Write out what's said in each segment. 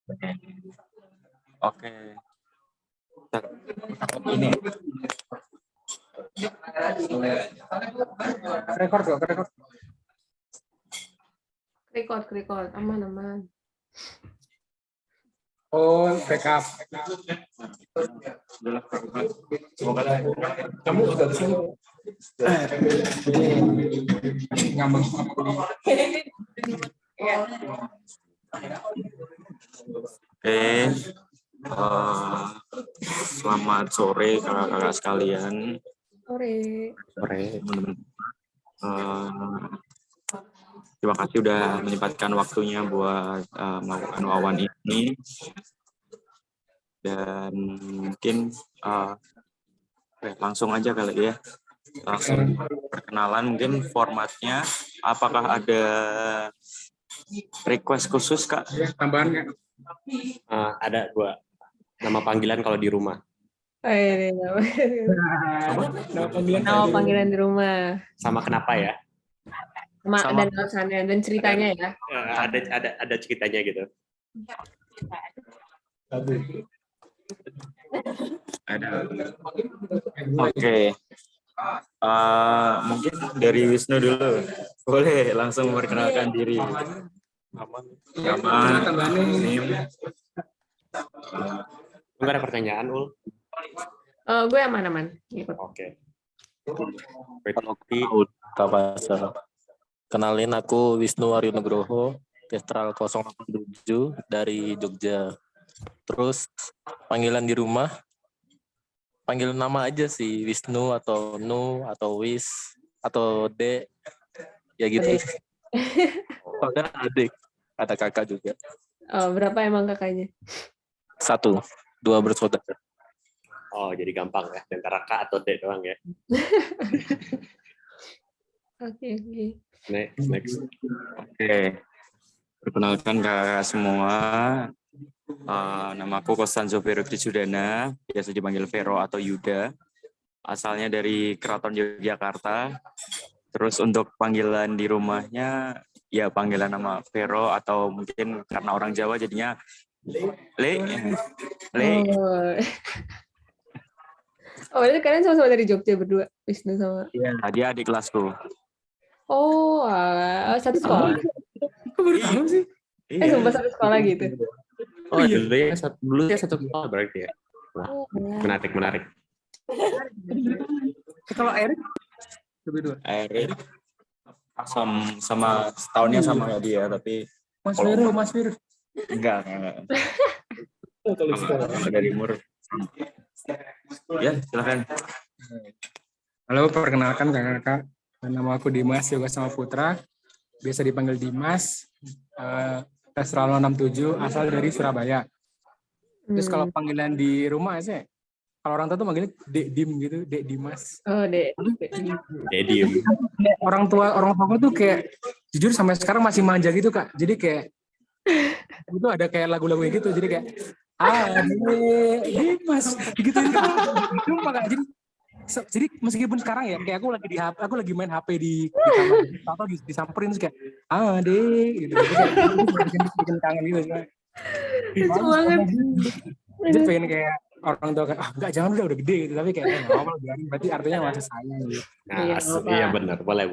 Oke. Ini record aman. Oh, backup. Kamu udah di sini. Ngambek. Oke. Selamat sore kakak-kakak sekalian. Sore, teman-teman. Terima kasih udah menyempatkan waktunya buat melakukan wawan ini. Dan mungkin langsung aja kali ya. Langsung perkenalan, mungkin formatnya. Apakah ada request khusus, Kak? Tambahan nggak? Ada gua. Nama panggilan kalau di rumah. nama panggilan di rumah. Sama kenapa ya? Dan alasannya dan ceritanya ya. Ada ceritanya gitu. Ada. Oke. Mungkin dari Wisnu dulu. Boleh langsung memperkenalkan diri. Nama, NIM. Enggak ada pertanyaan, Ul? Gue aman. Oke. Kenalin, aku Wisnu Aryo Nugroho, Testral 087 dari Jogja. Terus panggilan di rumah, panggil nama aja sih, Wisnu atau Nu atau Wis atau D, ya gitu. Ada adik, ada kakak juga. Oh, berapa emang kakaknya? 1, 2 bersaudara. Oh, jadi gampang ya, antara K atau D doang ya. Oke. Next. Oke. Perkenalkan kakak semua. Namaku Kostanzo Vero Trisudana, biasa dipanggil Vero atau Yuda. Asalnya dari Keraton Yogyakarta. Terus untuk panggilan di rumahnya, ya panggilan nama Vero atau mungkin karena orang Jawa jadinya Le. Oh, berarti kalian sama-sama dari Jogja berdua, Wisnu sama. Iya, dia adik kelasku. Oh, satu sekolah. Kok baru tahu sih? Sumpah satu sekolah gitu. Oh, dulu ya satu sekolah berarti ya. Wah, menarik. Kalau Erik berdua. Erik sama setahunnya sama kayak dia, tapi Mas Vero. enggak. Kalau dari umur. Ya, silakan. Halo, perkenalkan kakak. Nama aku Dimas Yoga Sama Putra. Biasa dipanggil Dimas. Testral 067, asal dari Surabaya. Terus kalau panggilan di rumah sih, kalau orang tua tuh manggilnya Dek Dim gitu, Dek Dimas. Oh, Dek. Dedium. Orang tua tuh kayak jujur sampai sekarang masih manja gitu, Kak. Jadi kayak itu ada kayak lagu-lagu gitu, jadi kayak Dimas gitu itu. Cuma Kak, jadi meskipun sekarang ya kayak aku lagi main HP di kamar atau disamperin terus kayak Dek gitu. Bikin kangen gitu. Lucu banget. Jadi pengen kayak orang tua kayak enggak, jangan udah gede gitu, tapi kayak enggak apa-apa biarin, berarti artinya masih sayang gitu. Iya benar, boleh.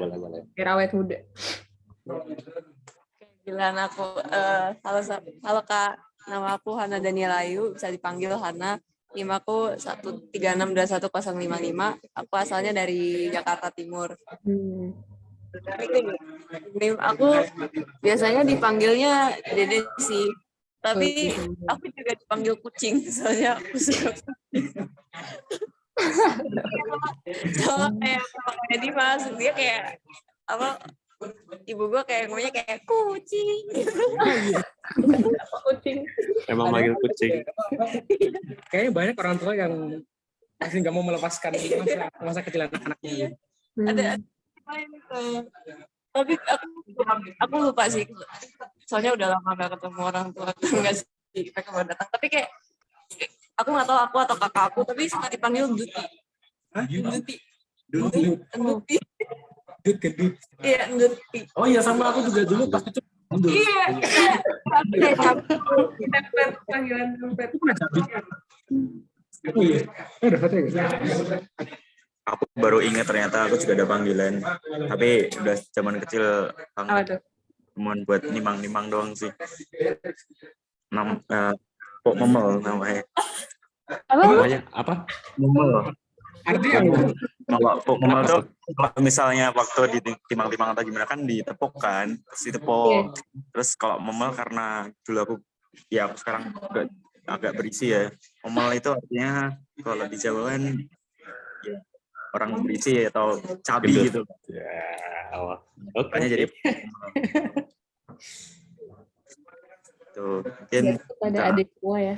Biar awet muda. Panggilan aku, halo Kak, nama aku Hana Daniel Ayu, bisa dipanggil Hana. NIM aku 136210055. Aku asalnya dari Jakarta Timur. NIM aku biasanya dipanggilnya Dede sih, tapi aku juga dipanggil kucing, soalnya aku suka soalnya kayak Dimas, dia kayak apa? Ibu gue kayak ngomongnya kayak kucing. Kucing. Emang manggil kucing. Kayaknya banyak orang tua yang masih nggak mau melepaskan masa kecil anak-anaknya. Ada tapi aku lupa sih, soalnya udah lama gak ketemu orang tua, nggak sih mereka baru datang, tapi kayak aku nggak tahu aku atau kakak aku, tapi suka dipanggil Duti. Gendut. Iya, Duti. Oh iya, sama aku juga dulu pas itu. Iya. Tempet, panggilan tempet. Oh iya, ada foto ya? Aku baru ingat ternyata aku juga ada panggilan. Tapi udah zaman kecil Apa banget. tuh? Cuman buat nimang-nimang doang sih. Pok memel namanya. Apa? Namanya apa? Memel. Artinya apa? Kalau pok memel Kenapa tuh kalau misalnya waktu ditimang-timang atau gimana kan ditepuk kan, terus ditepuk. Terus kalau memel karena dulu aku sekarang agak berisi ya. Memel itu artinya kalau di Jawa kan ya, orang berisi atau cabi Gendut. gitu. Ya, oke. Makanya jadi memel. Tuh, mungkin Ada adik semua ya.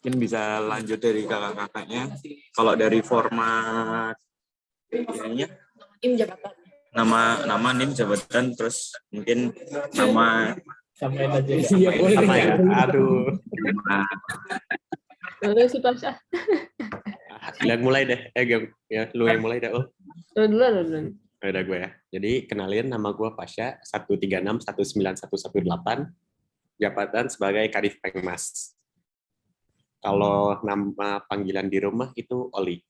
mungkin bisa lanjut dari kakak-kakaknya. Kalau dari format ininya Im jabatan. nama NIM jabatan, terus mungkin nama Iya, boleh. Apa ya? Aduh. Lalu si Pasha. Yang mulai deh. Ya, lu yang mulai deh. Oh. Lu dulu. Udah gue ya. Jadi kenalin, nama gue Pasha 136191118, jabatan sebagai Kadif Pengmas. Kalau nama panggilan di rumah itu Oli.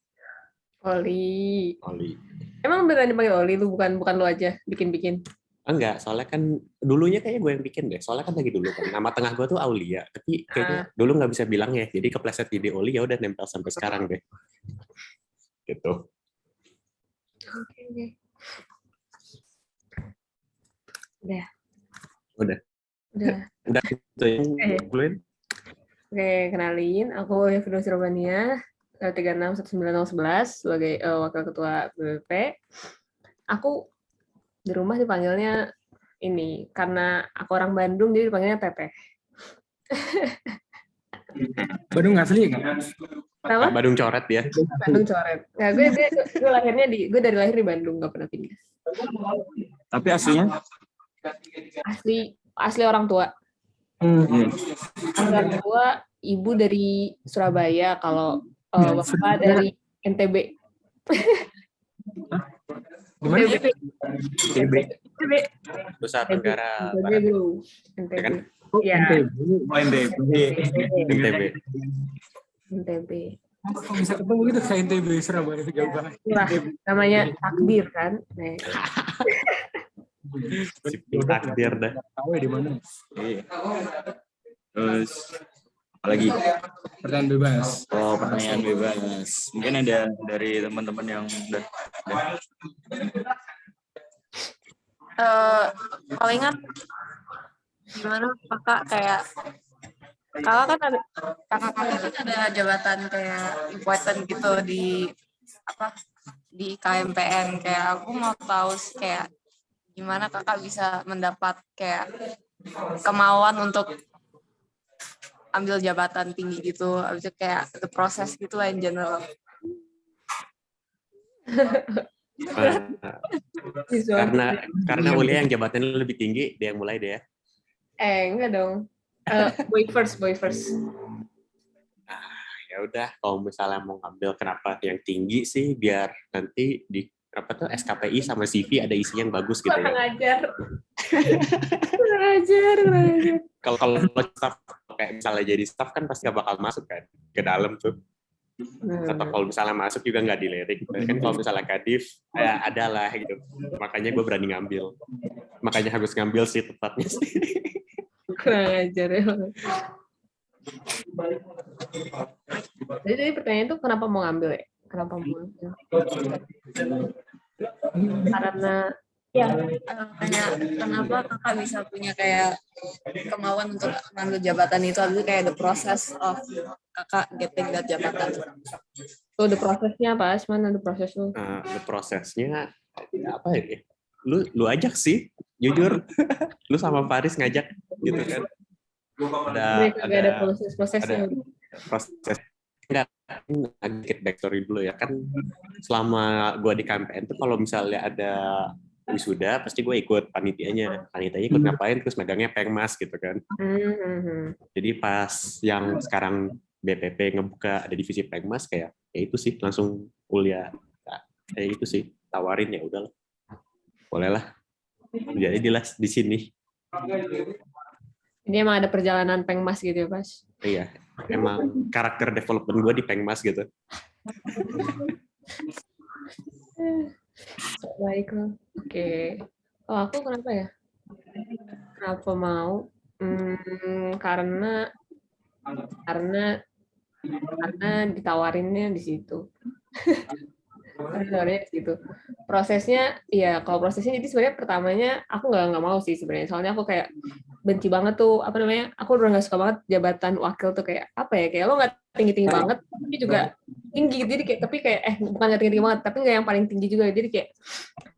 Oli. Oli. Emang beneran dipanggil Oli lu bukan lu aja bikin-bikin. Enggak, soalnya kan dulunya kayaknya gue yang bikin deh. Soalnya kan lagi dulu kan. Nama tengah gue tuh Aulia, tapi kayaknya dulu nggak bisa bilang ya. Jadi kepleset ide Oli, ya udah nempel sampai sekarang deh. Gitu. Oke. Udah. Udah. Udah. Itu yang duluin. Oke, kenalin. Aku Firdaus Robania, 361911 sebagai Wakil Ketua BPP. Aku di rumah dipanggilnya ini, karena aku orang Bandung, jadi dipanggilnya Teteh. Bandung asli nggak? Kenapa? Bandung coret ya. Bandung coret. Nah, gue lahirnya gue dari lahir di Bandung, nggak pernah pindah. tapi aslinya Asli orang tua. Orang tua, ibu dari Surabaya, kalau bapak dari NTB. Gimana? NTB. Nusa Tenggara NTB, Barat. bro. Ya kan? NTB. Ya, NTB. NTB. Kok bisa ketemu gitu kayak NTB Surabaya jauh banget. Itulah, namanya takdir kan. Nah, Takdir dah. Tahu ya di mana? Iya. Terus apa lagi? Pertanyaan bebas. Pertanyaan bebas. Mungkin ada dari teman-teman yang udah. Palingan gimana kakak kayak kakak kan ada jabatan kayak important gitu di KMPN, kayak aku mau tahu kayak gimana kakak bisa mendapat kayak kemauan untuk ambil jabatan tinggi gitu, habis itu kayak the process gitu lah in general. Karena Ulia yang jabatannya lebih tinggi, dia yang mulai deh ya. Enggak dong. Boy first. Ya udah, kalau misalnya mau ngambil kenapa yang tinggi sih, biar nanti di SKPI sama CV ada isi yang bagus gitu Kurang ya. ajar. Kurang ajar. Kalau staff kayak misalnya jadi staff kan pasti gak bakal masuk kan ke dalam tuh. Atau kalau misalnya masuk juga nggak dilirik. Kan kalau misalnya kadif, ya ada lah gitu. Makanya gue berani ngambil. Makanya harus ngambil sih tepatnya sih. Kurang ajar ya. Jadi pertanyaan itu kenapa mau ngambil ya? Kenapa mau ngambil? Karena Ya, kenapa kakak bisa punya kayak kemauan untuk mengambil jabatan itu, habis itu kayak the process of kakak getting that jabatan. tuh the prosesnya apa? Mana the proses lu? The prosesnya apa ya? Lu ajak sih, jujur. Lu sama Faris ngajak gitu kan. Ada proses-prosesnya. Proses enggak, agak backstory dulu ya kan. Selama gue di KMPN tuh kalau misalnya ada wisuda pasti gue ikut panitianya ikut ngapain, terus megangnya Pengmas gitu kan. Jadi pas yang sekarang BPP ngebuka ada divisi Pengmas, kayak ya itu sih langsung kuliah, kayak itu sih tawarin, ya udahlah boleh lah jadi di sini. Ini emang ada perjalanan pengmas gitu ya, Pas? Iya, emang karakter development gue di Pengmas gitu. Baiklah. Oke. Oh, aku kenapa ya? Kenapa mau? Karena karena ditawarinnya di situ. Karena di situ. Prosesnya, ya kalau prosesnya jadi sebenarnya pertamanya aku nggak mau sih sebenarnya. Soalnya aku kayak benci banget tuh, apa namanya, aku udah nggak suka banget jabatan wakil tuh, kayak apa ya, kayak lo nggak tinggi-tinggi banget, tapi juga tinggi, jadi kayak, tapi kayak, bukan nggak tinggi banget, tapi nggak yang paling tinggi juga, jadi kayak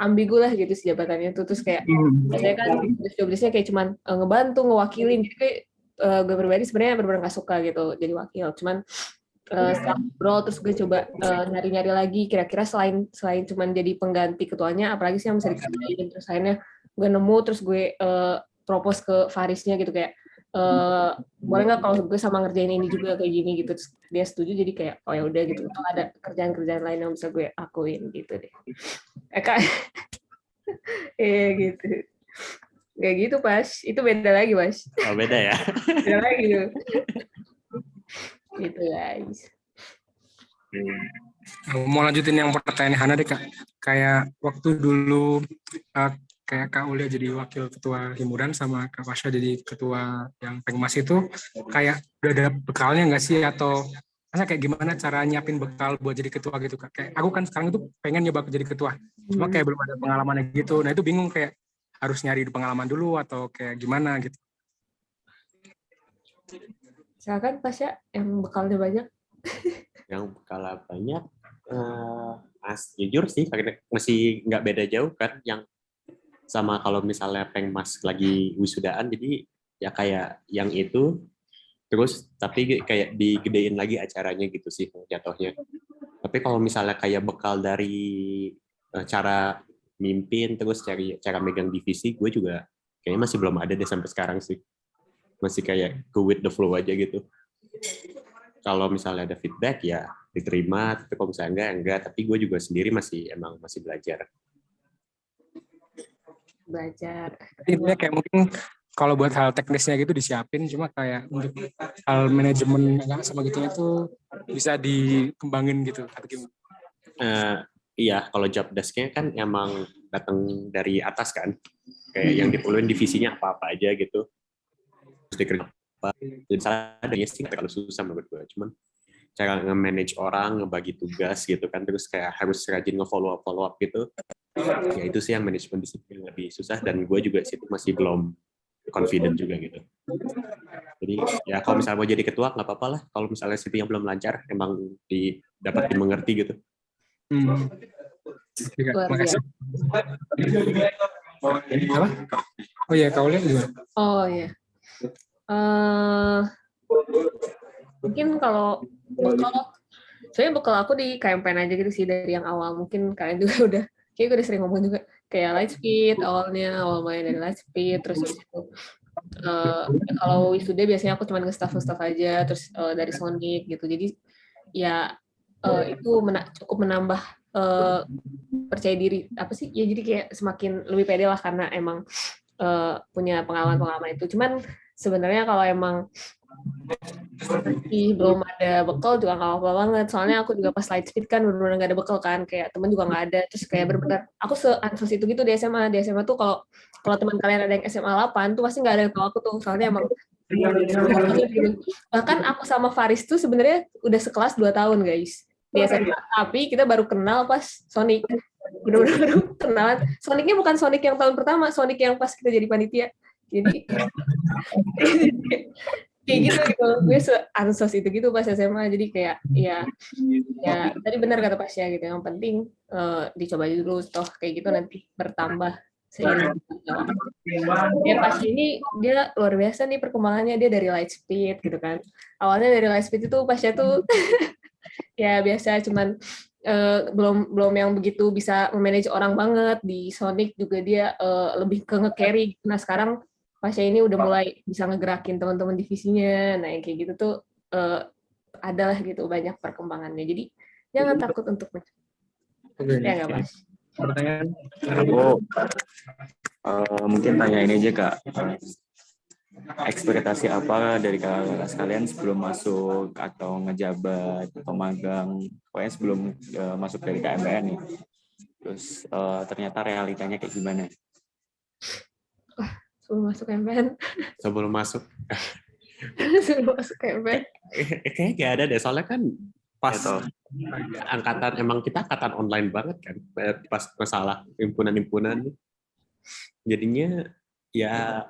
ambigu lah gitu si jabatannya tuh, terus kayak, biasanya kan job-jobnya kayak cuman ngebantu, ngewakilin, jadi kayak gue pribadi sebenarnya benar-benar nggak suka gitu jadi wakil, cuman setelah ngobrol terus gue coba nyari-nyari lagi kira-kira selain cuman jadi pengganti ketuanya apalagi sih yang bisa dikerjain, terus akhirnya gue nemu, terus gue propose ke Farisnya gitu kayak boleh nggak kalau gue sama ngerjain ini juga kayak gini gitu, terus dia setuju, jadi kayak oh ya udah gitu, atau ada kerjaan-kerjaan lain yang bisa gue akuin gitu deh. Kak gitu kayak gitu Pas, itu beda lagi Pas. Oh, beda ya. Beda lagi tuh. Gitu guys. Mau lanjutin yang pertanyaan Hana deh Kak. Kayak waktu dulu kayak Kak Ulia jadi wakil ketua himpunan sama Kak Pasha jadi ketua yang Pengmas itu, kayak udah ada bekalnya nggak sih, atau masa kayak gimana cara nyiapin bekal buat jadi ketua gitu Kak? Kayak aku kan sekarang itu pengen nyoba jadi ketua, cuma kayak belum ada pengalamannya gitu. Nah itu bingung, kayak harus nyari pengalaman dulu atau kayak gimana gitu. Silakan Pasha yang bekalnya banyak. Yang bekal banyak, jujur sih masih nggak beda jauh kan yang sama kalau misalnya Pengmas lagi wisudaan, jadi ya kayak yang itu terus tapi kayak digedein lagi acaranya gitu sih jatuhnya. Tapi kalau misalnya kayak bekal dari cara mimpin terus cara megang divisi, gue juga kayaknya masih belum ada deh sampai sekarang sih. Masih kayak go with the flow aja gitu. Kalau misalnya ada feedback ya diterima, tapi kalau misalnya enggak, tapi gue juga sendiri masih belajar. Intinya kayak mungkin kalau buat hal teknisnya gitu disiapin, cuma kayak untuk hal manajemen sama gitu itu bisa dikembangin gitu atau gimana? Iya, kalau job desk-nya kan emang datang dari atas kan, kayak yang dipuluin divisinya apa-apa aja gitu, terus dikerja apa. Jadi adanya sih nggak terlalu susah menurut gue, cuman cara nge-manage orang, ngebagi tugas gitu kan, terus kayak harus rajin nge-follow up gitu. Ya itu sih yang manajemen disiplin lebih susah, dan gue juga situ masih belum confident juga gitu. Jadi ya kalau misalnya mau jadi ketua nggak apa-apa lah, kalau misalnya situ yang belum lancar emang dapat dimengerti gitu. Makasih. Apa? Oh iya, kau lihat juga. Oh iya. Mungkin kalau soalnya bekal aku di KMPN aja gitu sih dari yang awal. Mungkin kalian juga udah sering ngomong juga kayak Lightspeed awal main dari Lightspeed, terus itu kalau wisuda biasanya aku cuma nge-staff aja, terus dari Sonic gitu. Jadi ya itu cukup menambah percaya diri apa sih ya, jadi kayak semakin lebih pede lah karena emang punya pengalaman itu. Cuman sebenarnya kalau emang belum ada bekal juga nggak apa-apa banget, soalnya aku juga pas Lightspeed kan benar-benar nggak ada bekal kan, kayak temen juga nggak ada, terus kayak benar-benar aku se-ansos itu gitu di SMA tuh kalau teman kalian ada yang SMA 8 tuh pasti nggak ada yang tahu aku tuh, soalnya emang bahkan aku sama Faris tuh sebenarnya udah sekelas 2 tahun guys di SMA, tapi kita baru kenal pas Sonic, benar-benar baru kenalan. Sonicnya bukan Sonic yang tahun pertama, Sonic yang pas kita jadi panitia, jadi kayak gitu gue se-ansos itu gitu pas SMA, jadi kayak ya tadi benar kata Pasya gitu, yang penting dicoba dulu, toh kayak gitu nanti bertambah seiring ya. Pasya ini dia luar biasa nih perkembangannya, dia dari Lightspeed gitu kan, awalnya dari Lightspeed itu Pasya tuh ya biasa, cuman belum yang begitu bisa manage orang banget. Di Sonic juga dia lebih ke nge-carry. Nah sekarang Pasha ini udah mulai bisa ngegerakin teman-teman divisinya. Nah yang kayak gitu tuh adalah gitu banyak perkembangannya. Jadi jangan takut untuk ya nggak Mas? Aku mungkin tanya ini aja Kak. ekspektasi apa dari kakak sekalian sebelum masuk atau ngejabat atau magang, pokoknya sebelum masuk dari KMPN nih. Terus ternyata realitanya kayak gimana? Sebelum masuk KMPN. Sebelum masuk. Sebelum masuk KMPN. Kayaknya gak ada deh, soalnya kan pas Atau angkatan, emang kita angkatan online banget kan, pas masalah himpunan-himpunan. Jadinya ya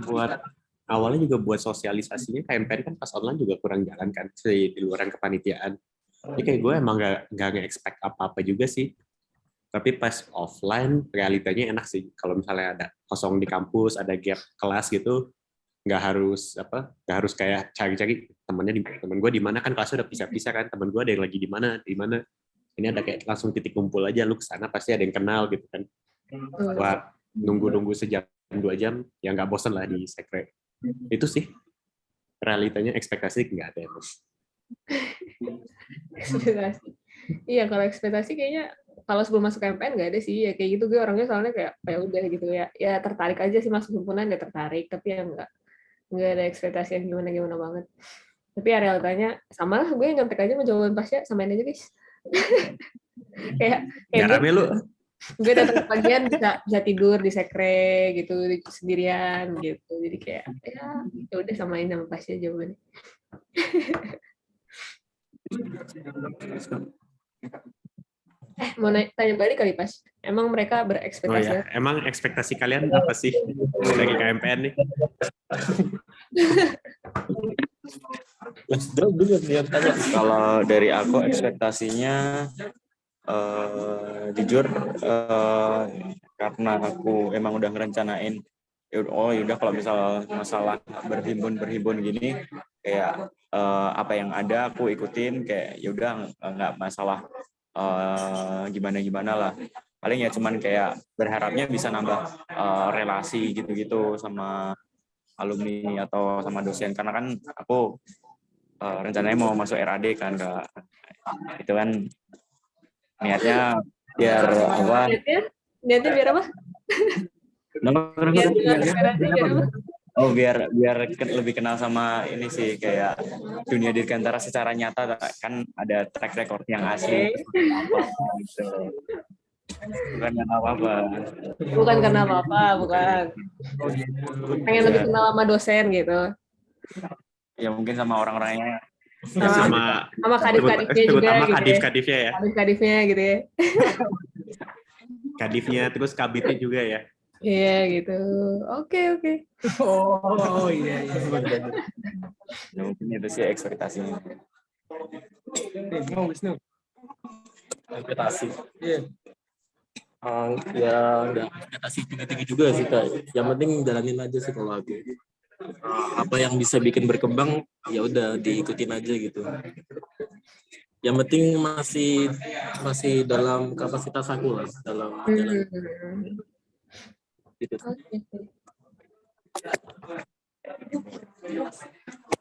buat awalnya juga buat sosialisasinya KMPN kan pas online juga kurang jalan kan di luaran kepanitiaan. Jadi kayak gue emang nggak nge-expect apa-apa juga sih. Tapi pas offline realitanya enak sih. Kalau misalnya ada kosong di kampus, ada gap kelas gitu, nggak harus kayak cari-cari temen gue di mana, kan kelasnya udah pisah-pisah kan, temen gue ada yang lagi di mana. Ini ada kayak langsung titik kumpul aja, lu kesana pasti ada yang kenal gitu kan. Buat nunggu sejam 2 jam ya nggak bosan lah di sekre. Itu sih realitanya, ekspektasi nggak ada emang. Ekspektasi. Iya, kalau ekspektasi kayaknya kalau sebelum masuk KMPN nggak ada sih, ya kayak gitu. Gue orangnya soalnya kayak udah gitu ya tertarik aja sih masuk himpunan, ya tertarik, tapi ya nggak ada ekspektasi yang gimana banget. Tapi ya realitanya sama lah, gue nyontek aja mau jawaban pasnya, samain aja guys. kayak Nggak rame lu. gue datang ke bagian bisa tidur di sekre gitu sendirian gitu, jadi kayak ya udah samain sama pasnya jawabannya. Mau tanya balik kali Pas, emang mereka Oh berekspektasi ya, emang ekspektasi kalian apa sih dari KMPN nih? kalau dari aku ekspektasinya jujur karena aku emang udah ngerencanain yaudah kalau misal masalah berhimpun gini kayak apa yang ada aku ikutin, kayak yaudah nggak masalah gimana lah, paling ya cuman kayak berharapnya bisa nambah relasi gitu-gitu sama alumni atau sama dosen, karena kan aku rencananya mau masuk RAD kan Kak. Itu kan niatnya biar apa? Niatnya biar apa? Oh biar lebih kenal sama ini sih, kayak dunia dirgantara secara nyata kan, ada track record yang asli. Gitu. Bukan karena apa-apa. Bukan karena apa-apa, bukan. Pengen lebih kenal sama dosen gitu. Ya mungkin sama orang-orangnya. Sama kadif-kadifnya juga sama gitu. kadif-kadifnya ya. Kadif-kadifnya gitu ya. Kadifnya terus kabitnya juga ya. Iya gitu. Oke. Oh iya. Ya, mungkin itu sih ekspektasinya. Mau Wisnu. Ekspektasi. Iya. Ya nggak ekspektasi tinggi-tinggi juga sih Kak. Yang penting jalanin aja sih kalau aku. Apa yang bisa bikin berkembang ya udah diikutin aja gitu. Yang penting masih dalam kapasitas aku lah, dalam jalan. Gitu.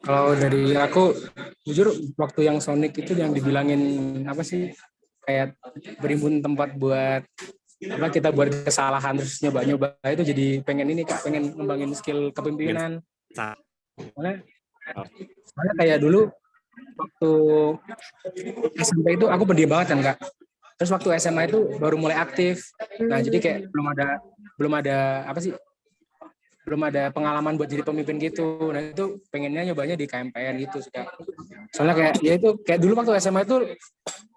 Kalau dari aku, jujur waktu yang Sonic itu yang dibilangin apa sih, kayak berimbun tempat buat apa, kita buat kesalahan terus nyoba itu jadi pengen ini Kak, pengen ngembangin skill kepemimpinan. Soalnya kayak dulu waktu SMP itu aku pendiam banget kan Kak. Terus waktu SMA itu baru mulai aktif. Nah, jadi kayak belum ada pengalaman buat jadi pemimpin gitu. Nah, itu pengennya nyobanya di KMPN gitu sih Kak. Soalnya kayak ya itu kayak dulu waktu SMA itu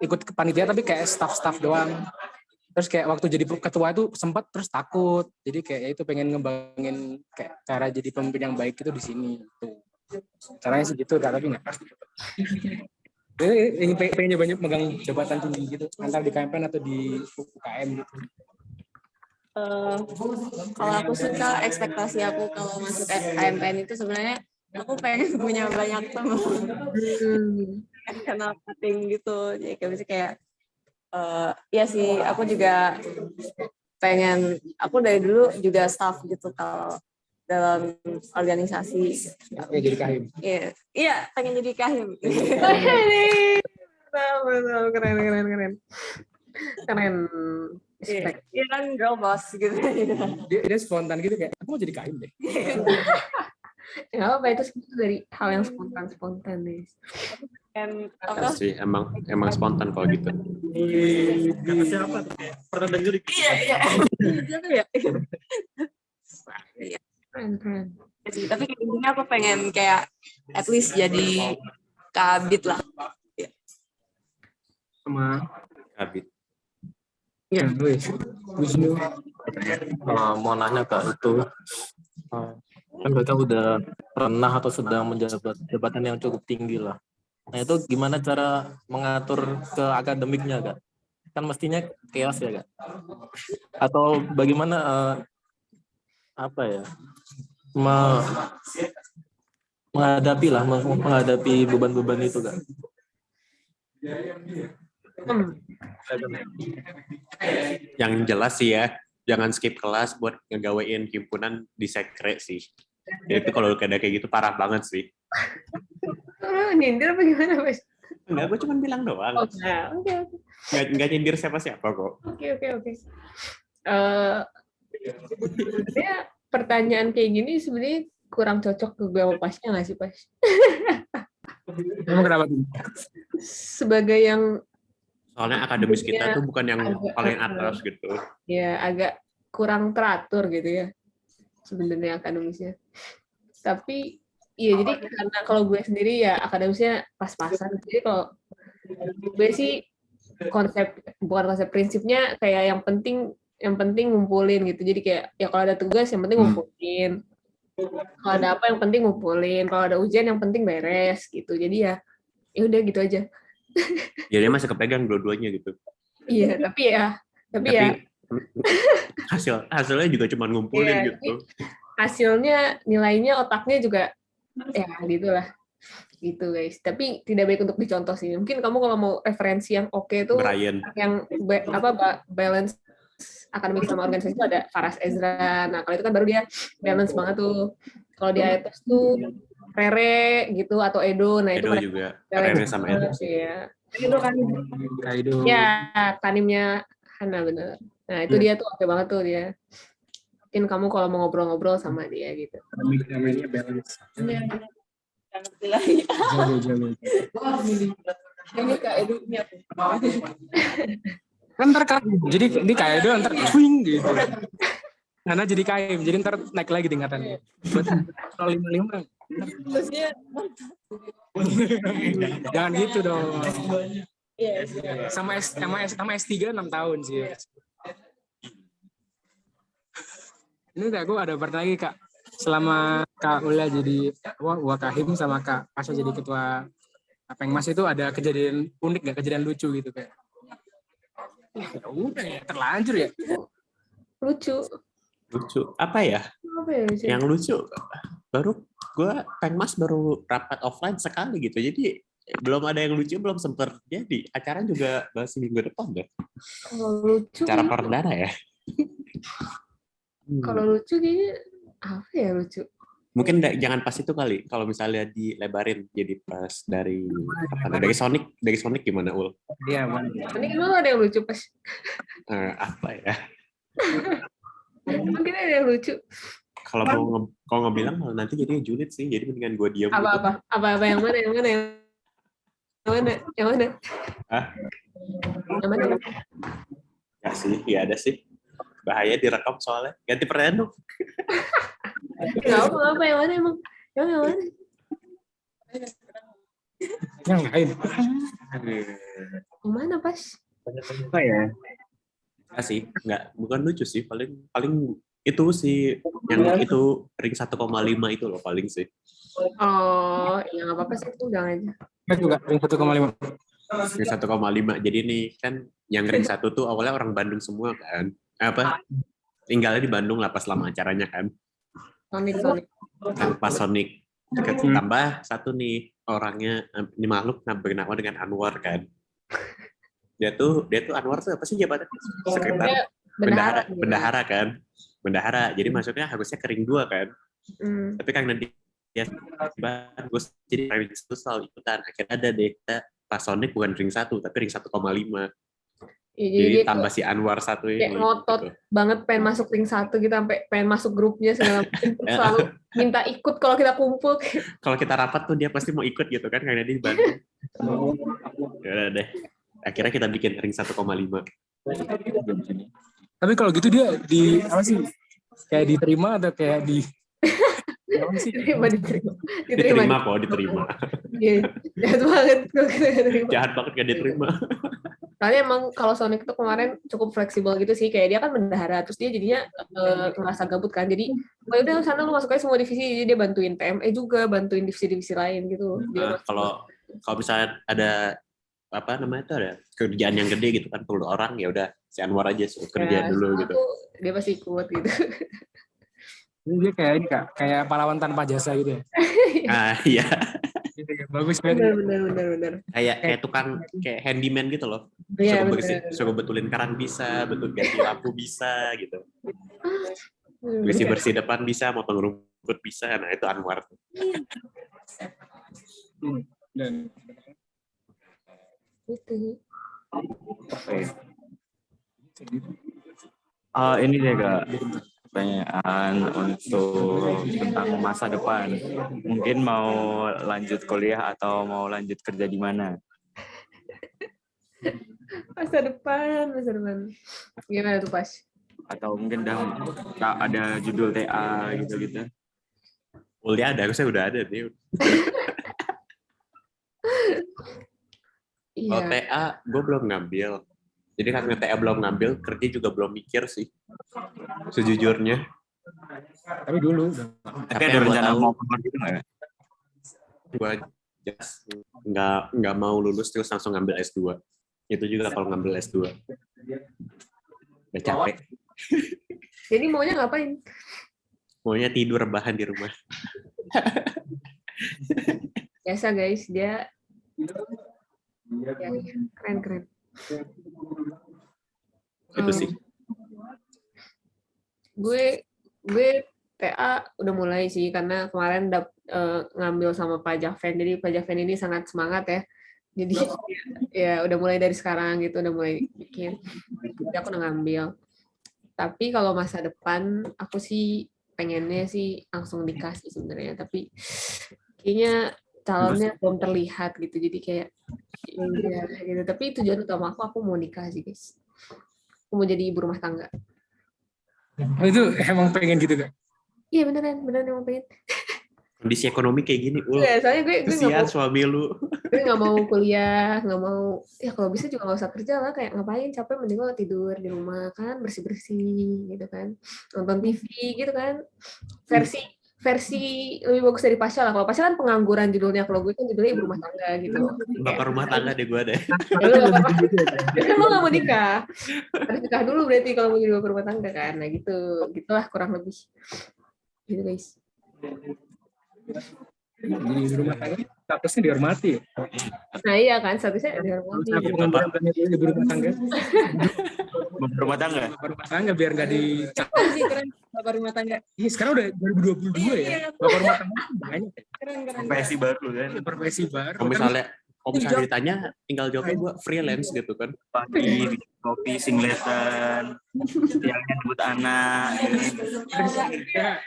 ikut panitia tapi kayak staff doang. Terus kayak waktu jadi ketua itu sempat terus takut. Jadi kayak itu pengen ngembangin kayak cara jadi pemimpin yang baik itu di sini tuh. Caranya sih gitu, tapi nggak pasti. Ini pengen nyoba megang jabatan tinggi gitu, antara di KMPN atau di UKM gitu. Kalau aku suka ekspektasi aku kalau masuk KMPN itu sebenarnya aku pengen punya banyak teman, kenal cutting gitu. Jadi kayak ya sih, aku juga pengen, aku dari dulu juga staff gitu kalau dalam organisasi. Pengen jadi kahim. Iya, pengen jadi kahim. Betul, keren. Iya kan, girl boss gitu. Dia spontan gitu kayak, aku mau jadi kahim deh. nggak apa-apa, itu dari hal yang spontan nih. Dan Ya apa? sih, emang spontan kalau gitu. Kata siapa? Pernah denger? Iya. Keren. Tapi intinya aku pengen kayak at least jadi kabit lah. Sama Kabit. Wisnu. Kalau mau nanya Kak itu, kan Kakak udah pernah atau sedang menjabat jabatan yang cukup tinggi lah. Nah itu gimana cara mengatur ke akademiknya Kak? Kan mestinya chaos ya Kak? Atau bagaimana apa ya? Menghadapi beban-beban itu Kak? Yang jelas sih ya, jangan skip kelas buat ngegawein himpunan di sekre sih. Itu kalau kayak gitu parah banget sih. Nyindir apa gimana, Mas? Enggak, gue cuma bilang doang. Oke. Nggak nyindir siapa-siapa kok. Oke. Sebenarnya pertanyaan kayak gini sebenarnya kurang cocok ke gue sama Pasnya nggak sih, Pas? Emang kenapa tuh? Sebagai yang Soalnya akademis kita tuh bukan yang agak- paling atas gitu. ya agak kurang teratur gitu ya sebenarnya akademisnya. Tapi iya, jadi karena kalau gue sendiri ya akademisnya pas-pasan. Jadi kalau gue sih bukan konsep prinsipnya kayak yang penting ngumpulin gitu. Jadi kayak ya kalau ada tugas yang penting ngumpulin. Kalau ada apa yang penting ngumpulin. Kalau ada ujian yang penting beres gitu. Jadi ya udah gitu aja. Jadi masih kepegang dua-duanya gitu. Iya, tapi ya hasilnya juga cuma ngumpulin Iya, gitu. hasilnya nilainya otaknya juga ya gitulah. Gitu guys. Tapi tidak baik untuk dicontoh sih. Mungkin kamu kalau mau referensi yang oke tuh Brian. yang balance akademik sama organisasi itu ada Faras Ezra. Nah, kalau itu kan baru dia balance banget tuh. Kalau di IETS tuh Rere gitu atau Edo. Nah, itu Edo juga. Rere sama Edo. Ya. Edo kan. Kaido. Ya, kanimnya Hana bener. Nah, itu dia tuh oke banget tuh dia. Mungkin kamu kalau mau ngobrol-ngobrol sama dia gitu. Namanya balance. Jago. Ini Kak Edo ini apa? Kan ntar kan, jadi di Kaido ntar swing gitu. Karena jadi KM, jadi ntar naik lagi tingkatannya. Buat 055. Maksudnya Jangan gitu dong. yes. Sama S3 6 tahun sih. Ini udah gue ada bertanya lagi Kak. Selama Kak Ula jadi Wakahim sama Kak Pasha jadi ketua Pengmas itu ada kejadian unik nggak, kejadian lucu gitu kayak? Ya udah ya, terlanjur ya. Lucu. Apa ya? Apa ya lucu? Yang lucu baru gue Pengmas baru rapat offline sekali gitu. Jadi belum ada yang lucu, belum sempat jadi. Acara juga masih minggu depan deh. Kalau lucu, Cara perdana ya. kalau lucu kayaknya apa ya lucu? Mungkin jangan pas itu kali. Kalau misalnya dilebarin jadi pas dari Sonic gimana Ul? Iya, Bang. Ini emang ada yang lucu pas? Apa ya? Mungkin ada yang lucu. Kalau mau ngebilang malah nanti jadinya julid sih. Jadi mendingan gue diam gitu. Apa yang mana? Yang mana? Hah? Yang mana? Ya sih, ya ada sih. Bahaya direkam soalnya. Ganti pertanyaan dong. Enggak apa yang mana emang? Yang mana? Yang lain. Yang mana pas? Apa ya? Enggak sih, bukan lucu sih. Paling itu sih yang itu ring 1,5 itu loh paling sih. Oh, ya nggak apa-apa sih, itu jangan aja. Kan juga ring 1,5. Ring 1,5. Jadi nih kan yang ring 1 tuh awalnya orang Bandung semua kan. Tinggalnya di Bandung lah pas lama acaranya kan. Sonic. Pas Sonic tambah satu nih orangnya, ini makhluk bernama dengan Anwar kan. Dia tuh Anwar tuh apa sih jabatannya? Sekretaris bendahara kan. Bendahara. Jadi masuknya harusnya ke ring 2 kan. Tapi karena dia bagus jadi ring 1 selalu ikutan. Akhirnya ada deh kita pas Sonic bukan ring 1 tapi ring 1,5. Ya, Jadi dia tuh tambah si Anwar satu kayak ini. ngotot gitu. banget pengen masuk ring 1 gitu, sampai pengen masuk grupnya segala macam. Terus Eh, selalu minta ikut kalau kita kumpul. Kalau kita rapat tuh dia pasti mau ikut gitu kan, karena dia di Bandung. Ya udah deh. Akhirnya kita bikin ring 1,5. Tapi kalau gitu dia di apa sih? Kayak diterima atau kayak di apa sih? Diterima. Diterima kok, diterima. Iya, jahat banget kalau kita nggak terima. Jahat banget gak diterima. Soalnya emang kalau Sonic itu kemarin cukup fleksibel gitu sih, kayak dia kan bendahara, terus dia jadinya ngerasa gabut kan, jadi oh udah sana lu masuk aja semua divisi, jadi dia bantuin TME juga, bantuin divisi-divisi lain gitu. Dia Kalau misalnya ada apa namanya itu, ada kerjaan yang gede gitu kan, perlu orang, ya udah si Anwar aja suruh kerja dulu gitu. Dia pasti ikut gitu. Dia kayak ini Kak, kayak pahlawan tanpa jasa gitu ya. Iya. Gitu ya. Bagus banget. Bener. Kayak tukang, kayak handyman gitu loh. Iya, Suruh betulin keran bisa, ganti lampu bisa gitu. Bersih depan bisa, motong rumput bisa. Nah, itu Anwar. Dan Gitu. Oke. Ini deh Kak, pertanyaan untuk tentang masa depan. Mungkin mau lanjut kuliah atau mau lanjut kerja di mana? Masa depan. Gimana tuh Pas? Atau mungkin ada judul TA gitu-gitu. Kuliah ada, saya udah ada nih. Kalau Iya. TA, gue belum ngambil. Jadi karena TA belum ngambil, kerja juga belum mikir sih. Sejujurnya. tapi dulu Tapi ada rencana mau keluar gitu nggak? Gue nggak mau lulus terus langsung ngambil S2. Itu juga kalau ngambil S2. Udah capek. Jadi maunya ngapain? Maunya tidur rebahan di rumah. Biasa guys, dia ya, keren. Itu sih. Gue TA udah mulai sih, karena kemarin ngambil sama Pak Javen, jadi Pak Javen ini sangat semangat ya, jadi ya udah mulai dari sekarang gitu, udah mulai bikin, jadi aku udah ngambil. Tapi kalau masa depan aku sih pengennya sih langsung dikasih sebenarnya, tapi kayaknya calonnya belum terlihat gitu, jadi kayak ya gitu. Tapi tujuan utama aku mau nikah sih guys, aku mau jadi ibu rumah tangga. itu emang pengen gitu Kak. Iya beneran emang pengen. Kondisi ekonomi kayak gini, Ya, soalnya gue nggak kesian mau, suami lu. gue nggak mau kuliah, nggak mau, ya kalau bisa juga nggak usah kerja lah, kayak ngapain capek, mending lo tidur di rumah kan, bersih gitu kan, nonton TV gitu kan, versi lebih bagus dari Pasha lah. Kalau Pasha kan pengangguran judulnya, kalau gue kan judulnya ibu rumah tangga gitu. Bapak rumah tangga deh gue deh. Lo nggak mau nikah, harus nikah dulu berarti kalau mau jadi bapak rumah tangga kan, nah gitulah kurang lebih gitu guys. Jadi di rumah tangga statusnya dihormati ya. Nah iya kan, statusnya dihormati. Aku pengangguran itu di rumah tangga. Rumah tangga? Bapak rumah tangga biar nggak dicap. sih keren bapak rumah tangga. Iya, sekarang udah 2022 ya. Bapak rumah tangga banyak. Keren. Profesi baru kan? Profesi baru. Kalau misalnya ditanya, tinggal jawabnya gue freelance gitu kan. Pagi, bikin kopi, singletan, siangnya jemput anak. Ya,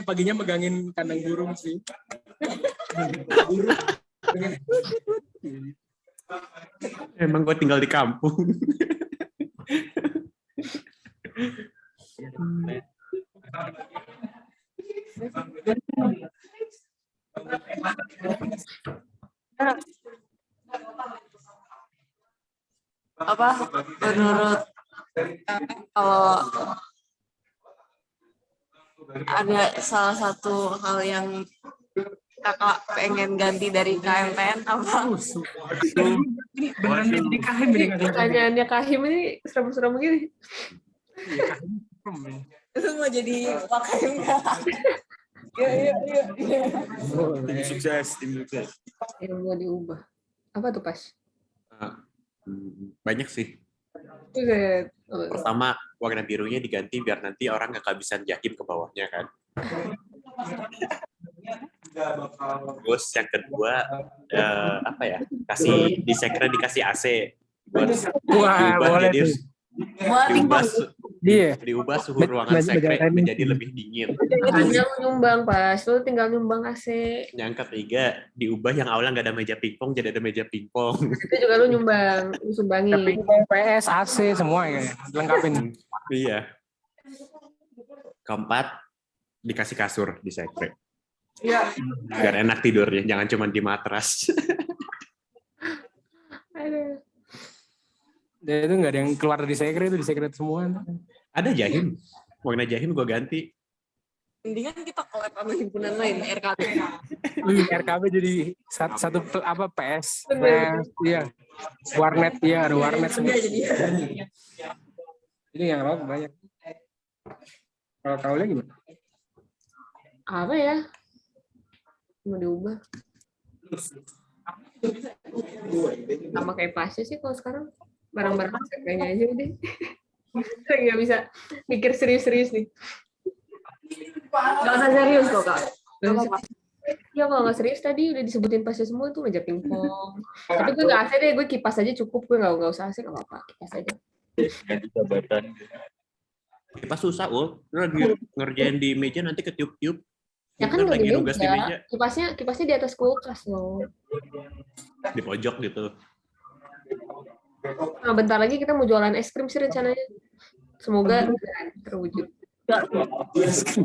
paginya megangin kandang burung sih. Emang gue tinggal di kampung. Apa menurut kalau ada salah satu hal yang kakak pengen ganti dari KMPN apa? Beneran dinikahin dengan Pertanyaannya Kahim ini serem-serem gini. Itu mau jadi wakil enggak? Iya. Tim sukses. Yang mau diubah. Apa tuh Pas? Banyak sih. Pertama, warna birunya diganti biar nanti orang nggak kehabisan jakim ke bawahnya kan. Terus yang kedua, apa ya? Di sekre dikasih AC buat Wah, diubah boleh jadi tuh. Buat diubah pingpong. su- Iya. diubah suhu ruangan Meja sekre tenis. menjadi lebih dingin. Tinggal nyumbang pas, lu tinggal nyumbang AC. Yang ketiga, diubah yang awalnya nggak ada meja pingpong jadi ada meja pingpong. Itu juga lu nyumbang, lu sumbangin. Tapi PS, AC semua ya, lengkapin. Iya. Keempat, dikasih kasur di sekre. Iya. Biar enak tidurnya, jangan cuma di matras. Aduh. Dan itu nggak ada yang keluar dari sekret, itu di sekret semua. Ada jahim. Mau kena jahim gue ganti. Mendingan kita collab sama himpunan lain, RKB. RKB jadi satu apa PS, Bener. iya. Warnet, iya ada warnet semua. Iya, jadi. Jadi yang apa banyak. Kalau kaunya gimana? Apa ya? Mau diubah. Sama kayak pasnya sih kalau sekarang. Barang-barang kayaknya aja udah. Saya nggak bisa mikir serius-serius nih. Gak usah serius kok, Kak. Ya kalau nggak serius tadi udah disebutin pasnya semua tuh meja pingpong. Tapi gue nggak AC deh, gue kipas aja cukup. Gue nggak usah AC, nggak apa-apa. Kipas aja. Ganti jabatan. Kipas susah, Ul. Lu lagi ngerjain di meja nanti ketiup-tiup. Ya kan Ntar nggak di lagi nugas di meja. meja. Kipasnya di atas kulkas loh. Di pojok gitu. Nah, bentar lagi kita mau jualan es krim sih rencananya. Semoga terwujud.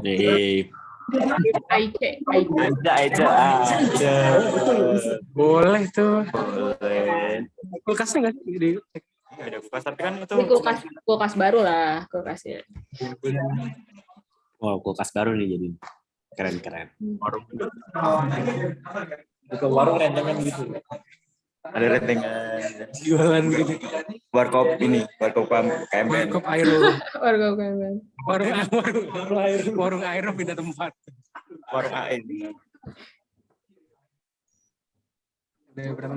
Nih, Aice. Aja. Boleh tuh. Boleh. Kulkasnya nggak sih? Di Ada kulkas, tapi kan itu Ini kulkas baru lah kulkasnya. wow, kulkas baru nih jadi. Keren-keren. warung. Bukan warung rentengan gitu. Ada rentengan. jualan gitu. Warkop ini, warkop KMN. Warkop Aero. Warga kan. Warung Aero pindah tempat. Warung AN. Ada berapa?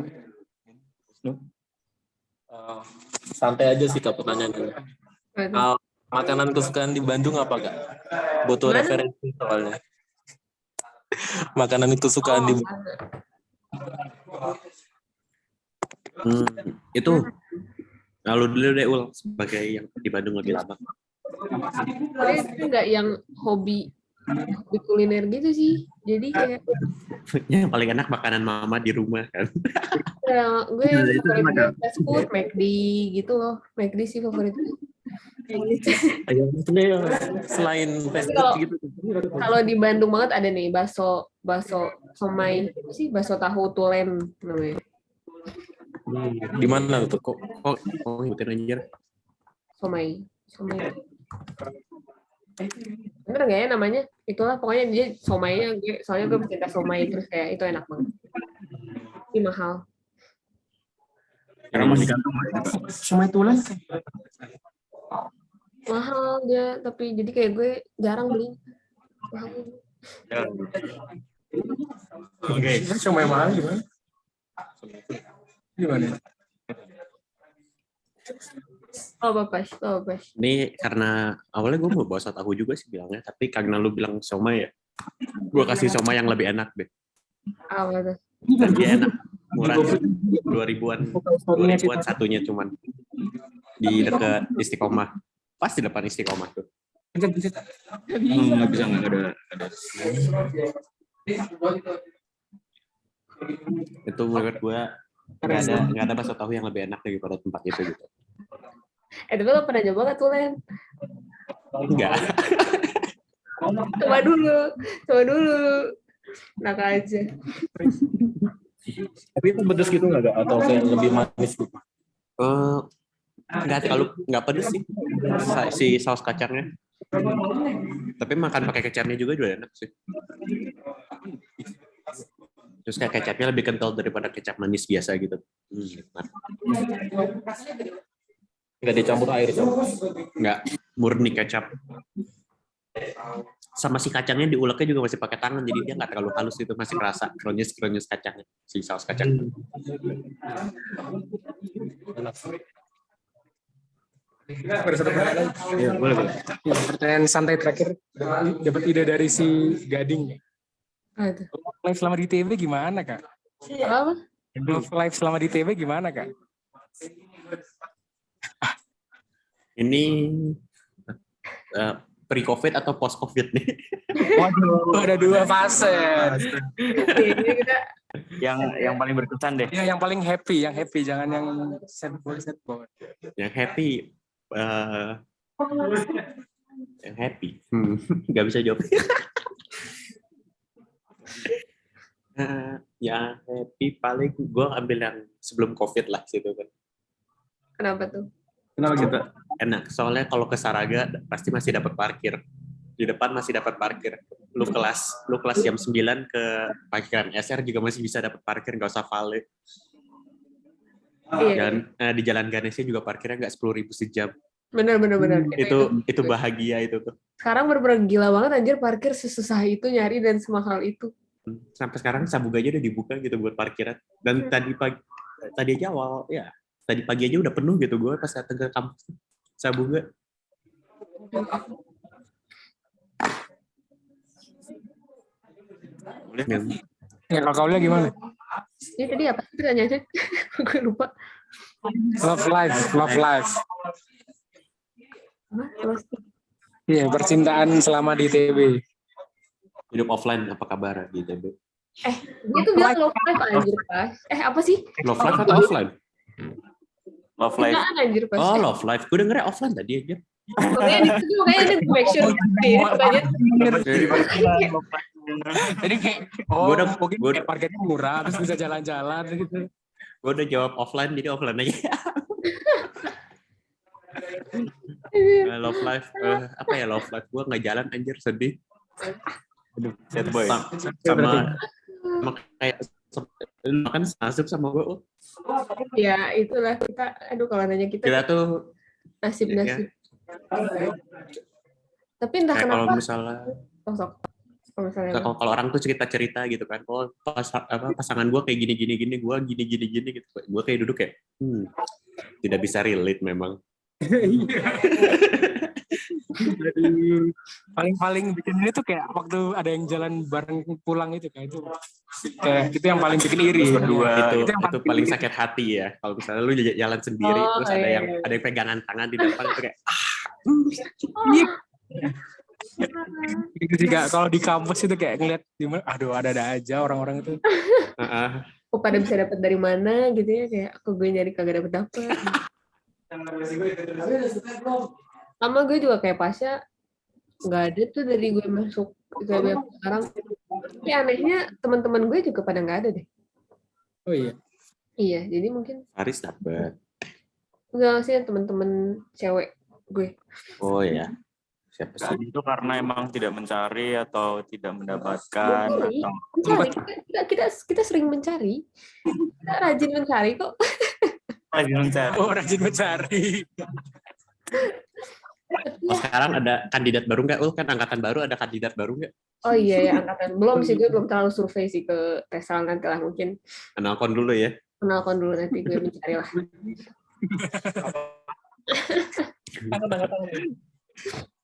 Santai aja sih Kak pertanyaannya. Makanan kesukaan di Bandung apa Kak? Butuh Mana? referensi soalnya. Makanan kesukaan di Itu lalu dulu deh Ul sebagai yang di Bandung lebih lama. Tapi itu nggak yang hobi kuliner gitu sih. Jadi kayak Yang paling enak makanan mama di rumah kan. ya, gue yang favoritnya fast food, McD gitu loh. McD sih favoritnya. selain fast Kalau- food gitu. Kalau di Bandung banget ada nih bakso somai, apa sih bakso tahu tulen namanya. Di mana tuh? Kok ngikutin anjir. Somai. Bener nggak ya namanya? Itulah pokoknya dia somainya, soalnya gue pecinta somai terus kayak itu enak banget. Tapi mahal. Yang masih gantung. Semua tulen. Mahal dia, tapi jadi kayak gue jarang beli. Mahal. Oke. Semua mahal gimana? Gimana? Oh bapak. Ini karena awalnya gue mau bawa sot tahu juga sih bilangnya, tapi karena lu bilang somai ya, gue kasih somai yang lebih enak deh. Apa tuh? Dan dia enak, murah, 2000-an satunya cuman di dekat Istiqomah, pas di depan Istiqomah tuh. Nggak bisa, nggak ada. Itu menurut gue nggak ada bakso tahu yang lebih enak daripada tempat itu gitu. Tapi lo pernah nyoba nggak tuh Len? Enggak. Coba dulu. Enak aja. Tapi itu pedes gitu nggak Kak? Atau kayak lebih manis gitu? Nggak pedes sih si saus kacangnya. Tapi makan pakai kecapnya juga enak sih. Terus kayak kecapnya lebih kental daripada kecap manis biasa gitu. Nah. Nggak dicampur air coba. Nggak, murni kecap. Sama si kacangnya diuleknya juga masih pakai tangan, jadi dia nggak terlalu halus itu, masih kerasa kronis kacangnya, si saus kacang. Ya, boleh. Ya, pertanyaan santai terakhir, dapat ide dari si Gading. Aduh. Live selama di TV gimana, Kak? Apa? Live selama di TV gimana, Kak? Ini pre-COVID atau post-COVID nih? Waduh, ada 2 fase. Ini kita Yang paling berkesan deh. Ya, yang paling happy, jangan yang sad boy. Yang happy. Yang happy. Nggak bisa jawab. Yang happy paling gue ambil yang sebelum COVID lah situ kan. kenapa tuh? Kenapa gitu? Enak, soalnya kalau ke Saraga pasti masih dapat parkir. Di depan masih dapat parkir. Lu kelas jam 9 ke parkiran SR juga masih bisa dapat parkir, nggak usah vale. Iya, Dan di Jalan Ganesha juga parkirnya nggak 10.000 sejam. bener. Itu bahagia itu tuh. Sekarang bener-bener gila banget anjir parkir sesusah itu nyari dan semahal itu. Sampai sekarang Sabuga aja udah dibuka gitu buat parkiran. Dan tadi aja awal ya. Tadi pagi aja udah penuh gitu gue pas datang ke kampus Sabuga. Boleh. Ya, kalau Kaulia gimana? Ini tadi apa sih pertanyaannya? Gue lupa. Love life. Apa? Terus, Iya, percintaan selama di TB. Hidup offline apa kabar di ITB? dia tuh bilang love life anjir pas. Apa sih? Love life atau offline? Love life. Percintaan anjir pas. Oh, love life. Gue dengernya offline tadi aja. Makanya dia make sure deh. Jadi kayak, mungkin kayak parkirnya murah, terus bisa jalan-jalan gitu. Gue udah jawab offline, jadi offline aja. Love life, apa ya love life? Gue nggak jalan anjir, sedih. Aduh, sad boy. Sama kayak makan nasib sama gue. Ya itulah kita. Aduh kalau nanya kita tuh nasib. ya, Tapi entah kayak kalau kenapa. misalnya Sosok. Kalau misalnya. kalau orang tuh cerita gitu kan, pasangan gue kayak gini, gue gini gitu. Gue kayak duduk kayak, tidak bisa relate memang. Paling bikin ini tuh kayak waktu ada yang jalan bareng pulang itu kayak itu yang paling bikin iri Berdua. Itu paling sakit hati ya. Kalau misalnya lu jalan sendiri terus ada yang pegangan tangan di depan itu kayak gitu sih Kak. Kalau di kampus itu kayak ngeliat gimana, aduh ada aja orang-orang itu. Kok pada bisa dapat dari mana gitu ya, kayak aku gue nyari kagak dapet. Sama gue juga kayak Pasha nggak ada tuh dari gue masuk ITB sekarang. Tapi anehnya teman-teman gue juga pada nggak ada deh. Oh iya. Iya, jadi mungkin Faris dapet. enggak sih teman-teman cewek gue. Oh iya. Siapa sih? Itu karena emang tidak mencari atau tidak mendapatkan atau Kita sering mencari. Kita rajin mencari kok. rajin mencari. Oh, rajin mencari. Oh, sekarang ada kandidat baru nggak? Kan angkatan baru ada kandidat baru nggak? Oh iya ya angkatan. Belum sih, gue belum terlalu survei sih ke Tesal, nanti lah mungkin. Kenalkan dulu ya. Kenalkan dulu nanti gue mencari lah.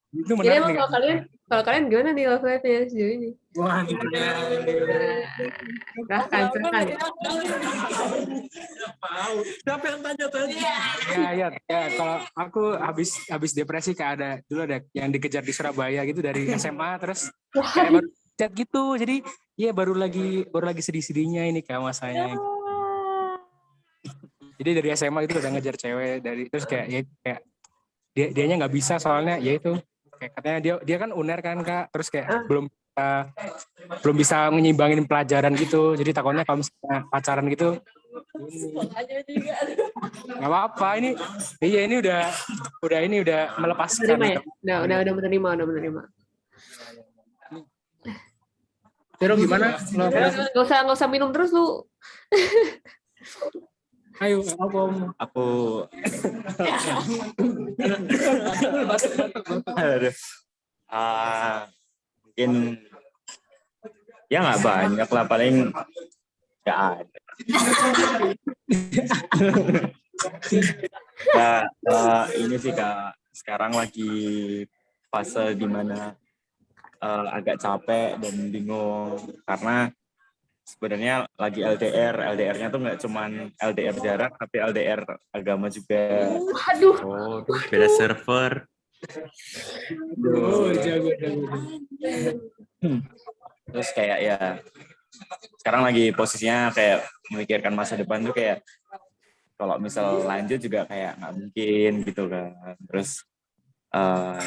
Itu Jadi menarik emang nih. kalau kalian gimana nih love life-nya sejauh ini? Wah, Silahkan. Siapa yang tanya? ya, kalau aku habis depresi ada yang dikejar di Surabaya gitu dari SMA terus kayak baru chat gitu. Jadi ya baru lagi sedih-sedihnya ini kayak masanya. Jadi dari SMA itu udah ngejar cewek terus kayak dianya nggak bisa soalnya ya itu kayak katanya dia kan UNER kan Kak, terus kayak belum bisa menyimbangin pelajaran gitu. Jadi takutnya kalau misalnya pacaran gitu nggak apa-apa ini udah melepaskan. Menerima ya? Udah menerima. Pero gimana? Nggak usah minum terus lu. Ayo, Aku Aduh. Mungkin ya nggak banyak lah, paling nggak ada. Ini sih Kak, sekarang lagi fase dimana agak capek dan bingung karena sebenarnya lagi LDR. LDR-nya tuh nggak cuman LDR jarak, tapi LDR agama juga. Aduh, Oh, beda server. Oh, jago. Terus kayak ya sekarang lagi posisinya kayak memikirkan masa depan tuh kayak kalau misal lanjut juga kayak nggak mungkin gitu kan. Terus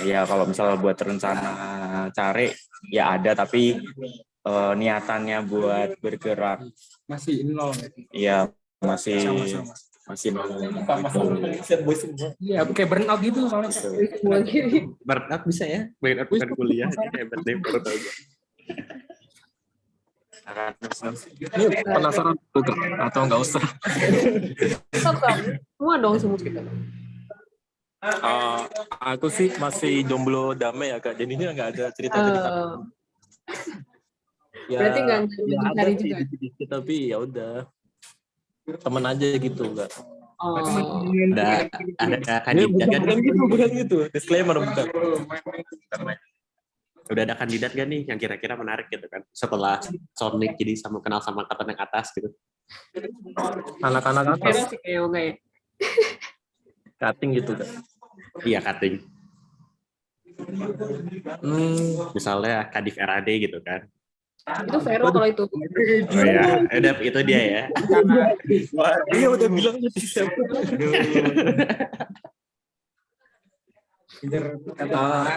ya kalau misal buat rencana cari ya ada, tapi niatannya buat bergerak Masih nol. ya masih Sama-sama. masih nol. Iya, kayak burnout gitu soalnya. semua gini. Burnout bisa ya? Burnout bukan kuliah. Hebat deh, baru tahu gue. Ini penasaran juga atau nggak usah? Semua dong semua kita. Aku sih masih jomblo damai ya kak, jadinya nggak ada cerita-cerita. Ya, Berarti nggak ya ada cari sih juga. dikit-dikit, tapi ya udah temen aja gitu nggak. Oh. Ada Ya, kandidat kan? bukan gitu. Disclaimer bukan. Udah ada kandidat gak nih yang kira-kira menarik gitu kan? Setelah Sonic jadi sama kenal sama angkatan yang atas gitu. Anak-anak Vero atas sih kayak yoga ya. cutting gitu kan. Iya, cutting. Misalnya Kadif RAD gitu kan. Itu Vero kalau itu. Oh ya, udah itu dia ya. Iya udah bilang gitu siapa.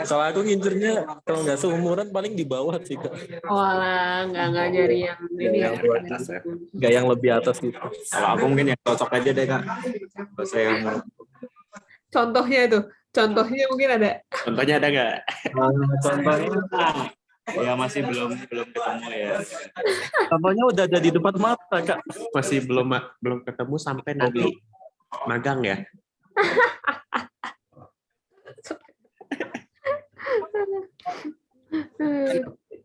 Kalau aku ngincernya kalau nggak seumuran paling di bawah sih kak. Walah, nggak nyari yang ini ya. Yang atas ya. Nggak yang lebih atas gitu. Kalau aku mungkin yang cocok aja deh kak. Kalau saya yang Contohnya itu, contohnya mungkin ada. Contohnya ada nggak? Contohnya, ya masih belum ketemu ya. contohnya udah ada di depan mata kak. Masih belum ketemu sampai nanti magang ya.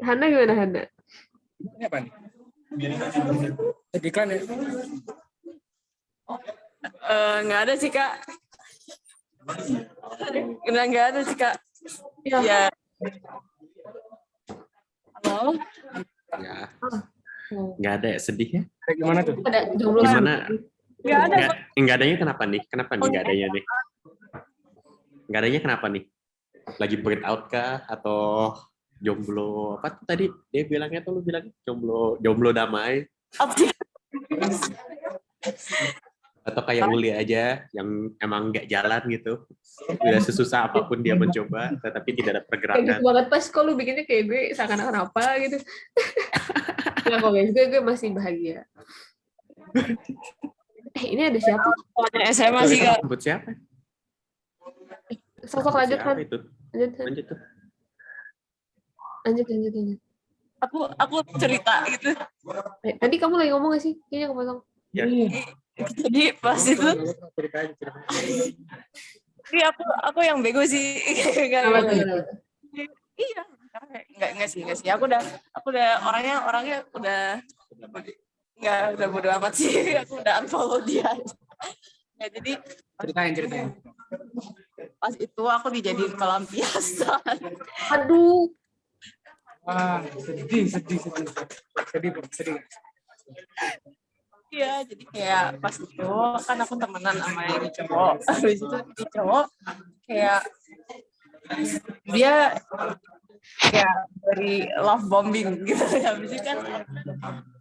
Hana gimana Hana? Ini apa nih? Iklan ya? Nggak ada sih kak. Nggak ada sih kak. Ya. Ya. Halo. Ya. Nggak ada ya, sedih ya? Kayak gimana tuh? Ada jomblo. Gimana? Nggak ada. Nggak adanya kenapa nih? Kenapa nih nggak adanya nih? Nggak adanya kenapa nih? Lagi burn out kah? Atau jomblo? Apa tuh tadi dia bilangnya tuh, lu bilang jomblo damai? Atau kayak Uli aja yang emang nggak jalan gitu, udah sesusah apapun dia mencoba tetapi tidak ada Kayak pergerakan. gitu banget pas kok lu bikinnya kayak gue seakan-akan apa gitu. Nggak kok guys, gue masih bahagia. Ini ada siapa? SMA sih kak. Buat siapa? Sosok lanjut Siapa kan? itu? Lanjut. Lanjut tuh. Lanjut. Aku cerita gitu. Tadi kamu lagi ngomong gak sih? Kayaknya kepotong. Ya. Jadi pas itu, tapi aku yang bego sih. Apa tuh? Iya, enggak sih. Aku udah orangnya udah bodo amat sih. Aku udah unfollow dia. Ya, jadi Ceritain. pas itu aku dijadiin pelampiasan. Aduh. Wah, sedih. Iya, jadi kayak pas itu kan aku temenan sama ini cowok. Habis itu ini cowok kayak dia kayak dari love bombing gitu. Habis itu kan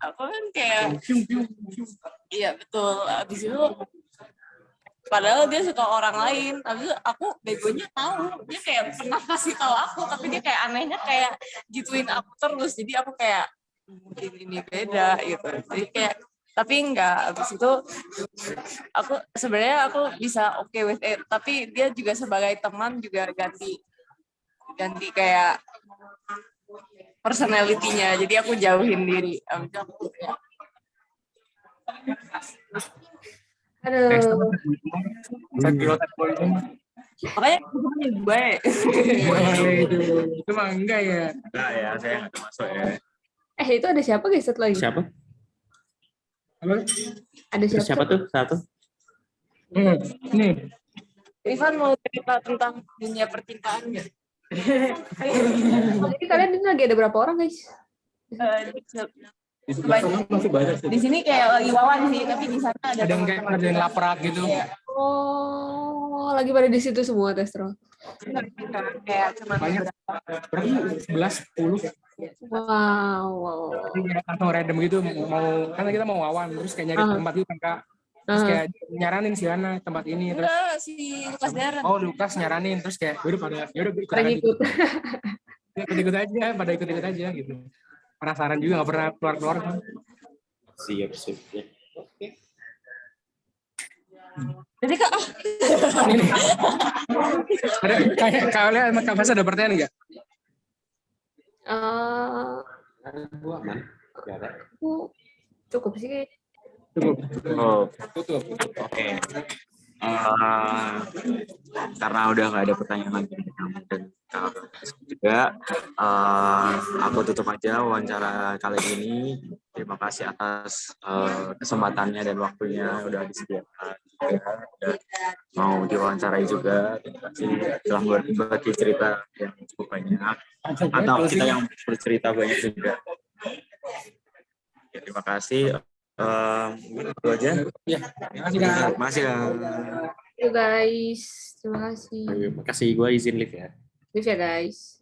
aku kan kayak iya betul. Habis itu padahal dia suka orang lain. Habis itu aku begonya tahu dia kayak pernah kasih tahu aku, tapi dia kayak anehnya kayak gituin aku terus. Jadi aku kayak mungkin ini beda gitu. Jadi kayak tapi enggak, habis itu aku sebenarnya aku bisa okay with it, tapi dia juga sebagai teman juga ganti kayak personality-nya, jadi aku jauhin diri. Habis itu aku kayak Aduh. makanya gue Itu mah enggak ya. Enggak ya, saya nggak termasuk ya. Itu ada siapa guys? Satu lagi. Siapa? Apa? Ada Terus siapa tuh? Satu. Nih. Ivan mau cerita tentang dunia percintaan nggak? Jadi kalian ini lagi ada berapa orang guys? Di sebelah sana masih banyak sih. Di sini kayak lagi Wawan sih, tapi di sana ada Ada yang kayak ngerjain laprak gitu. Oh, lagi pada di situ semua Testro. kayak cuma Banyak. Berapa? 11, 10. Wow, wow. Jadi kayak langsung random gitu, mau kan kita mau wawan, terus kayak nyari tempat gitu kan Kak. Terus kayak nyaranin si Ana tempat ini, terus enggak si Lukas Darren. oh Lukas nyaranin, terus kayak udah pada yaudah gue ikut Pada aja. ngikut. Ikut aja, pada ikut aja gitu. Penasaran juga nggak pernah keluar kan. Siap. Jadi Kak, Ini nih. Ada kayak kalian sama Kak Fasa ada pertanyaan nggak? Aman. Gak ada. Aku cukup sih kayaknya. Cukup. Oh, Tutup. oke. Karena udah nggak ada pertanyaan lagi dari kamu dan juga, aku tutup aja wawancara kali ini. Terima kasih atas kesempatannya dan waktunya udah disediakan juga, udah mau diwawancarai juga. Terima kasih telah berbagi cerita yang cukup banyak atau kita yang bercerita banyak juga. Ya, terima kasih. Itu aja. Ya, terima kasih Kak. Terima kasih. Yuk guys, terima kasih. Makasih, gue izin live ya. Live ya guys.